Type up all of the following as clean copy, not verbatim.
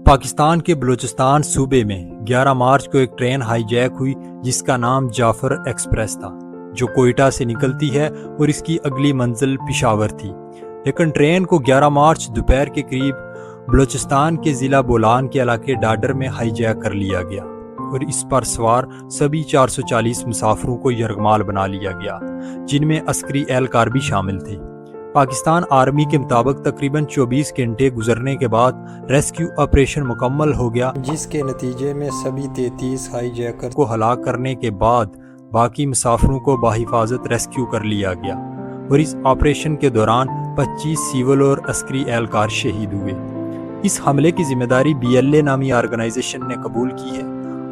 پاکستان کے بلوچستان صوبے میں 11 مارچ کو ایک ٹرین ہائی جیک ہوئی جس کا نام جعفر ایکسپریس تھا، جو کوئٹہ سے نکلتی ہے اور اس کی اگلی منزل پشاور تھی۔ لیکن ٹرین کو 11 مارچ دوپہر کے قریب بلوچستان کے ضلع بولان کے علاقے ڈاڈر میں ہائی جیک کر لیا گیا اور اس پر سوار سبھی 440 مسافروں کو یرغمال بنا لیا گیا، جن میں عسکری اہلکار بھی شامل تھے۔ پاکستان آرمی کے مطابق تقریباً 24 گھنٹے گزرنے کے بعد ریسکیو آپریشن مکمل ہو گیا، جس کے نتیجے میں سبھی 33 ہائی جیکر کو ہلاک کرنے کے بعد باقی مسافروں کو بحفاظت ریسکیو کر لیا گیا، اور اس آپریشن کے دوران 25 سیول اور عسکری اہلکار شہید ہوئے۔ اس حملے کی ذمہ داری BLA نامی آرگنائزیشن نے قبول کی ہے۔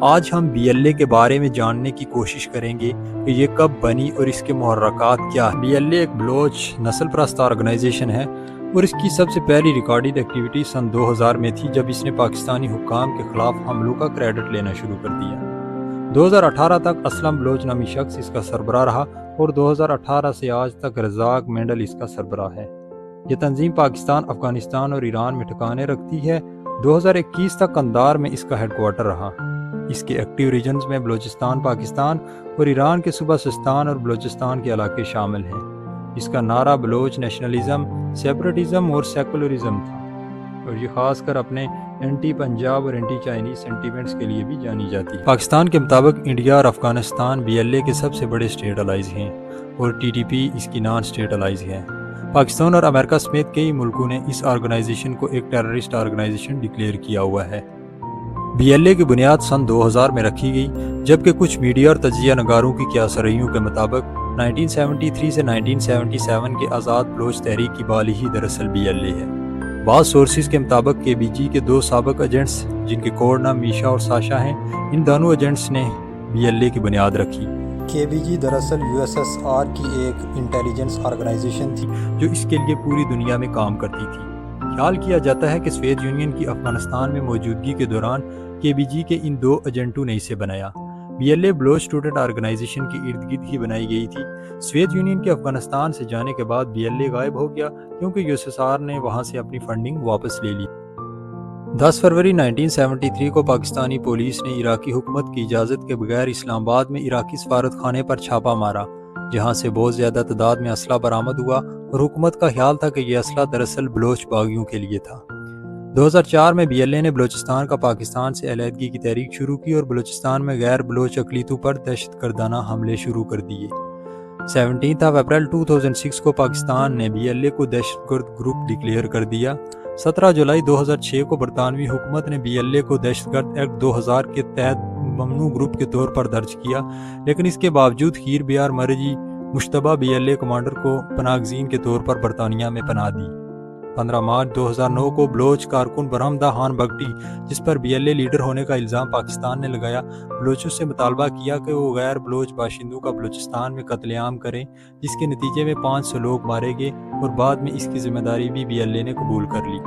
آج ہم BLA کے بارے میں جاننے کی کوشش کریں گے کہ یہ کب بنی اور اس کے محرکات کیا ہیں۔ BLA ایک بلوچ نسل پرست آرگنائزیشن ہے اور اس کی سب سے پہلی ریکارڈڈ ایکٹیویٹی سن 2000 میں تھی، جب اس نے پاکستانی حکام کے خلاف حملوں کا کریڈٹ لینا شروع کر دیا۔ 2018 تک اسلم بلوچ نامی شخص اس کا سربراہ رہا اور 2018 سے آج تک رزاق مینڈل اس کا سربراہ ہے۔ یہ تنظیم پاکستان، افغانستان اور ایران میں ٹھکانے رکھتی ہے۔ 2021 تک قندھار میں اس کا ہیڈ کوارٹر رہا۔ اس کے ایکٹیو ریجنز میں بلوچستان پاکستان اور ایران کے صوبہ سستان اور بلوچستان کے علاقے شامل ہیں۔ اس کا نعرہ بلوچ نیشنلزم، سیپریٹزم اور سیکولرزم تھا، اور یہ خاص کر اپنے اینٹی پنجاب اور اینٹی چائنیز سینٹیمنٹس کے لیے بھی جانی جاتی ہے۔ پاکستان کے مطابق انڈیا اور افغانستان BLA کے سب سے بڑے اسٹیٹ الائز ہیں اور TTP اس کی نان اسٹیٹ الائز ہے۔ پاکستان اور امریکہ سمیت کئی ملکوں نے اس آرگنائزیشن کو ایک ٹیررسٹ آرگنائزیشن ڈکلیئر کیا ہوا ہے۔ BLA کی بنیاد سن 2000 میں رکھی گئی، جبکہ کچھ میڈیا اور تجزیہ نگاروں کی قیاسرائیوں کے مطابق 1973 سے 1977 کے آزاد بلوچ تحریک کی بالی ہی دراصل BLA ہے۔ بعض سورسز کے مطابق KBG کے 2 سابق ایجنٹس، جن کے کوڈ نام میشا اور ساشا ہیں، ان دونوں ایجنٹس نے BLA کی بنیاد رکھی۔ KBG دراصل USSR کی ایک انٹیلیجنس آرگنائزیشن تھی جو اس کے لیے پوری دنیا میں کام کرتی تھی۔ خیال کیا جاتا ہے کہ سوویت یونین کی افغانستان میں موجودگی کے دوران KBG کے ان 2 ایجنٹوں نے اسے بنایا۔ BLA بلوچ اسٹوڈنٹ آرگنائزیشن کے ارد گرد ہی بنائی گئی تھی۔ سوویت یونین کے افغانستان سے جانے کے بعد BLA غائب ہو گیا کیونکہ USSR نے وہاں سے اپنی فنڈنگ واپس لے لی۔ 10 فروری 1973 کو پاکستانی پولیس نے عراقی حکومت کی اجازت کے بغیر اسلام آباد میں عراقی سفارت خانے پر چھاپا مارا، جہاں سے بہت زیادہ تعداد میں اسلحہ برآمد ہوا، اور حکومت کا خیال تھا کہ یہ اسلحہ دراصل بلوچ باغیوں کے لیے تھا۔ 2004 میں BLA نے بلوچستان کا پاکستان سے علیحدگی کی تحریک شروع کی اور بلوچستان میں غیر بلوچ اقلیتوں پر دہشت گردانہ حملے شروع کر دیے۔ 17 اپریل 2006 کو پاکستان نے BLA کو دہشت گرد گروپ ڈکلیئر کر دیا۔ 17 جولائی 2006 کو برطانوی حکومت نے BLA کو دہشت گرد ایکٹ 2000 کے تحت ممنوع گروپ کے طور پر درج کیا، لیکن اس کے باوجود خیر بیار مرجی مشتبہ BLA کمانڈر کو پناہ گزین کے طور پر برطانیہ میں پناہ دی۔ 15 مارچ 2009 کو بلوچ کارکن برہمدہ خان بگٹی، جس پر BLA لیڈر ہونے کا الزام پاکستان نے لگایا، بلوچوں سے مطالبہ کیا کہ وہ غیر بلوچ باشندوں کا بلوچستان میں قتل عام کریں، جس کے نتیجے میں 500 لوگ مارے گئے، اور بعد میں اس کی ذمہ داری بھی BLA نے قبول کر لی۔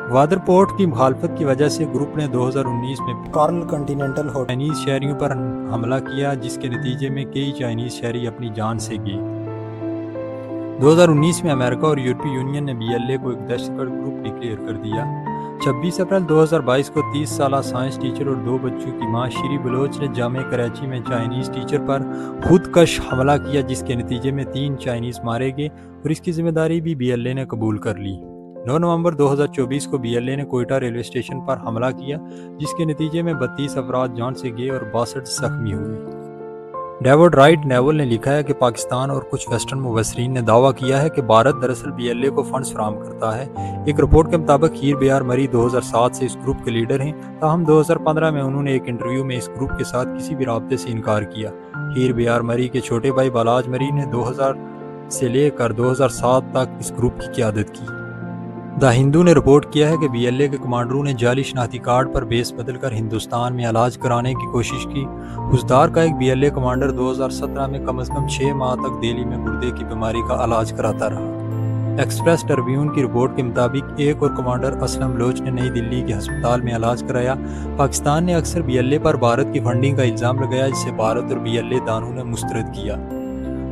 گوادر پورٹ کی مخالفت کی وجہ سے گروپ نے 2019 میں کارل کنٹیننٹل چائنیز شہریوں پر حملہ کیا، جس کے نتیجے میں کئی چائنیز شہری اپنی جان سے گئے۔ 2019 میں امریکہ اور یورپی یونین نے BLA کو ایک دہشت گرد گروپ ڈکلیئر کر دیا۔ 26 اپریل 2022 کو 30 سالہ سائنس ٹیچر اور 2 بچوں کی ماں شری بلوچ نے جامعہ کراچی میں چائنیز ٹیچر پر خودکش حملہ کیا، جس کے نتیجے میں 3 چائنیز مارے گئے، اور اس کی ذمہ داری بھی BLA نے قبول کر لی۔ 9 نومبر 2024 کو BLA نے کوئٹہ ریلوے اسٹیشن پر حملہ کیا، جس کے نتیجے میں 32 افراد جان سے گئے اور 62 زخمی ہوئے۔ ڈیوڈ رائٹ نیول نے لکھا ہے کہ پاکستان اور کچھ ویسٹرن مبصرین نے دعویٰ کیا ہے کہ بھارت دراصل BLA کو فنڈز فراہم کرتا ہے۔ ایک رپورٹ کے مطابق خیر بیار مری 2007 سے اس گروپ کے لیڈر ہیں، تاہم 2015 میں انہوں نے ایک انٹرویو میں اس گروپ کے ساتھ کسی بھی رابطے سے انکار کیا۔ خیر بیار مری کے چھوٹے بھائی بالاج مری نے 2000 سے لے کر 2007 تک اس گروپ کی قیادت کی۔ دا ہندو نے رپورٹ کیا ہے کہ BLA کے کمانڈروں نے جعلی شناختی کارڈ پر بیس بدل کر ہندوستان میں علاج کرانے کی کوشش کی۔ حسدار کا ایک BLA کمانڈر 2017 میں کم از کم 6 ماہ تک دہلی میں گردے کی بیماری کا علاج کراتا رہا۔ ایکسپریس ٹربیون کی رپورٹ کے مطابق ایک اور کمانڈر اسلم بلوچ نے نئی دلی کے ہسپتال میں علاج کرایا۔ پاکستان نے اکثر BLA پر بھارت کی فنڈنگ کا الزام لگایا، جسے بھارت اور BLA دونوں نے مسترد کیا۔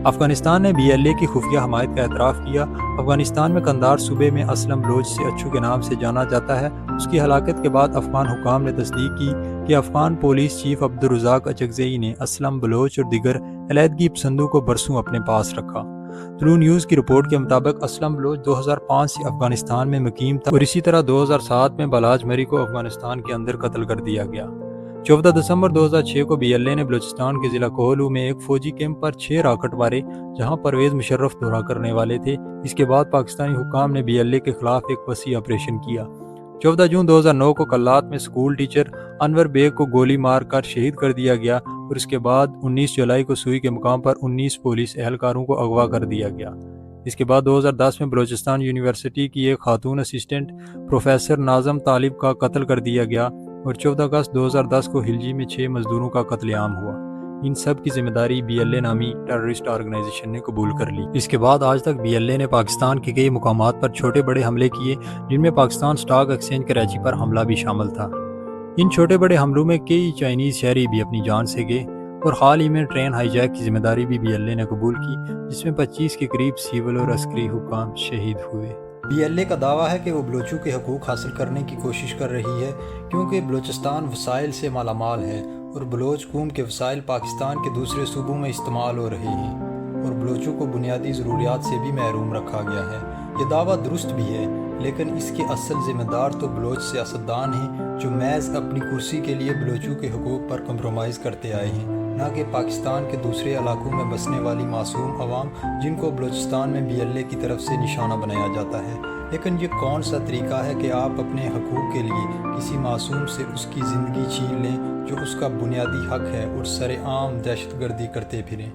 افغانستان نے BLA کی خفیہ حمایت کا اعتراف کیا۔ افغانستان میں قندھار صوبے میں اسلم بلوچ سے اچھو کے نام سے جانا جاتا ہے۔ اس کی ہلاکت کے بعد افغان حکام نے تصدیق کی کہ افغان پولیس چیف عبدالرزاق اچکزئی نے اسلم بلوچ اور دیگر علیحدگی پسندوں کو برسوں اپنے پاس رکھا۔ طلوع نیوز کی رپورٹ کے مطابق اسلم بلوچ 2005 سے افغانستان میں مقیم تھا اور اسی طرح 2007 میں بالاج مری کو افغانستان کے اندر قتل کر دیا گیا۔ 14 دسمبر 2006 کو BLA نے بلوچستان کے ضلع کوہلو میں ایک فوجی کیمپ پر 6 راکٹ مارے جہاں پرویز مشرف دورہ کرنے والے تھے۔ اس کے بعد پاکستانی حکام نے BLA کے خلاف ایک وسیع آپریشن کیا۔ 14 جون 2009 کو کلات میں اسکول ٹیچر انور بیگ کو گولی مار کر شہید کر دیا گیا اور اس کے بعد 19 جولائی کو سوئی کے مقام پر 19 پولیس اہلکاروں کو اغوا کر دیا گیا۔ اس کے بعد 2010 میں بلوچستان یونیورسٹی کی ایک خاتون اسسٹنٹ پروفیسر ناظم طالب کا قتل کر دیا گیا اور 14 اگست 2010 کو ہلجی میں 6 مزدوروں کا قتل عام ہوا۔ ان سب کی ذمہ داری BLA نامی ٹیررسٹ آرگنائزیشن نے قبول کر لی۔ اس کے بعد آج تک BLA نے پاکستان کے کئی مقامات پر چھوٹے بڑے حملے کیے جن میں پاکستان سٹاک ایکسچینج کراچی پر حملہ بھی شامل تھا۔ ان چھوٹے بڑے حملوں میں کئی چائنیز شہری بھی اپنی جان سے گئے اور حال ہی میں ٹرین ہائی جیک کی ذمہ داری بھی BLA نے قبول کی جس میں 25 کے قریب سول اور عسکری حکام شہید ہوئے۔ BLA کا دعویٰ ہے کہ وہ بلوچوں کے حقوق حاصل کرنے کی کوشش کر رہی ہے کیونکہ بلوچستان وسائل سے مالا مال ہے اور بلوچ قوم کے وسائل پاکستان کے دوسرے صوبوں میں استعمال ہو رہے ہیں اور بلوچوں کو بنیادی ضروریات سے بھی محروم رکھا گیا ہے۔ یہ دعویٰ درست بھی ہے لیکن اس کے اصل ذمہ دار تو بلوچ سیاستدان ہیں جو محض اپنی کرسی کے لیے بلوچوں کے حقوق پر کمپرومائز کرتے آئے ہیں، نہ کہ پاکستان کے دوسرے علاقوں میں بسنے والی معصوم عوام جن کو بلوچستان میں BLA کی طرف سے نشانہ بنایا جاتا ہے۔ لیکن یہ کون سا طریقہ ہے کہ آپ اپنے حقوق کے لیے کسی معصوم سے اس کی زندگی چھین لیں جو اس کا بنیادی حق ہے اور سر عام دہشت گردی کرتے پھریں؟